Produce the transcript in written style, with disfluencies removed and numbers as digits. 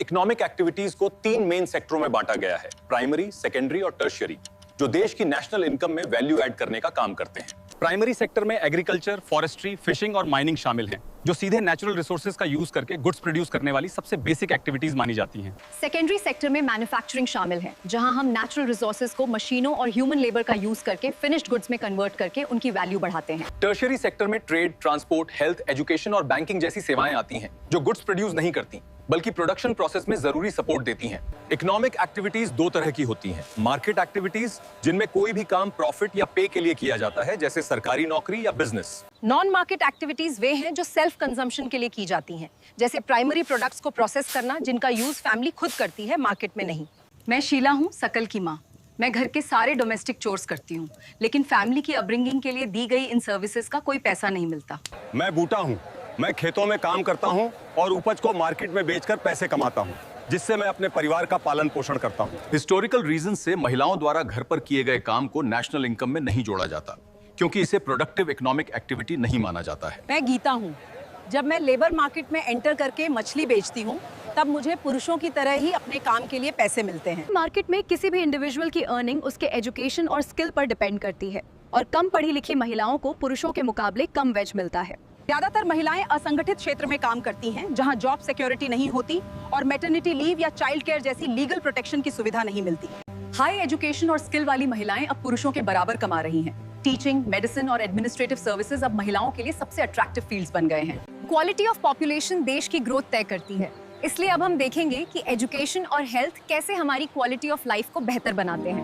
Economic activities को 3 main सेक्टरों में बांटा गया है, प्राइमरी, सेकेंडरी और टर्शियरी, जो देश की नेशनल इनकम में वैल्यू ऐड करने का काम करते हैं। प्राइमरी सेक्टर में एग्रीकल्चर, फॉरेस्ट्री, फिशिंग और माइनिंग शामिल हैं, जो सीधे नेचुरल रिसोर्सेज का यूज करके गुड्स प्रोड्यूस करने वाली सबसे बेसिक एक्टिविटीज मानी जाती हैं। सेकेंडरी सेक्टर में मैन्युफैक्चरिंग शामिल है, जहां हम नेचुरल रिसोर्सेज को मशीनों और ह्यूमन लेबर का यूज करके फिनिश्ड गुड्स में कन्वर्ट करके उनकी वैल्यू बढ़ाते हैं। टर्शियरी सेक्टर में ट्रेड, ट्रांसपोर्ट, हेल्थ, एजुकेशन और बैंकिंग जैसी सेवाएं आती हैं, जो गुड्स प्रोड्यूस नहीं करती बल्कि प्रोडक्शन प्रोसेस में जरूरी सपोर्ट देती हैं। इकोनॉमिक एक्टिविटीज 2 तरह की होती हैं, मार्केट एक्टिविटीज, जिनमें कोई भी काम प्रॉफिट या पे के लिए किया जाता है, जैसे सरकारी नौकरी या बिजनेस। नॉन मार्केट एक्टिविटीज वे हैं जो सेल्फ कंजम्पशन के लिए की जाती हैं, जैसे प्राइमरी प्रोडक्ट्स को प्रोसेस करना, जिनका यूज फैमिली खुद करती है, मार्केट में नहीं। मैं शीला हूँ, सकल की माँ। मैं घर के सारे डोमेस्टिक चोर्स करती हूँ, लेकिन फैमिली की अपब्रिंगिंग के लिए दी गई इन सर्विसेज का कोई पैसा नहीं मिलता। मैं बूटा हूँ, मैं खेतों में काम करता हूँ और उपज को मार्केट में बेचकर पैसे कमाता हूँ, जिससे मैं अपने परिवार का पालन पोषण करता हूँ। हिस्टोरिकल रीजन से महिलाओं द्वारा घर पर किए गए काम को नेशनल इनकम में नहीं जोड़ा जाता, क्योंकि इसे प्रोडक्टिव इकोनॉमिक एक्टिविटी नहीं माना जाता है। मैं गीता हूँ। जब मैं लेबर मार्केट में एंटर करके मछली बेचती हूँ, तब मुझे पुरुषों की तरह ही अपने काम के लिए पैसे मिलते हैं। मार्केट में किसी भी इंडिविजुअल की अर्निंग उसके एजुकेशन और स्किल पर डिपेंड करती है, और कम पढ़ी लिखी महिलाओं को पुरुषों के मुकाबले कम वेज मिलता है। ज्यादातर महिलाएं असंगठित क्षेत्र में काम करती हैं, जहां जॉब सिक्योरिटी नहीं होती और मैटरनिटी लीव या चाइल्ड केयर जैसी लीगल प्रोटेक्शन की सुविधा नहीं मिलती। हाई एजुकेशन और स्किल वाली महिलाएं अब पुरुषों के बराबर कमा रही हैं। टीचिंग, मेडिसिन और एडमिनिस्ट्रेटिव सर्विसेज अब महिलाओं के लिए सबसे अट्रैक्टिव फील्ड्स बन गए हैं। क्वालिटी ऑफ पॉपुलेशन देश की ग्रोथ तय करती है, इसलिए अब हम देखेंगे कि एजुकेशन और हेल्थ कैसे हमारी क्वालिटी ऑफ लाइफ को बेहतर बनाते हैं।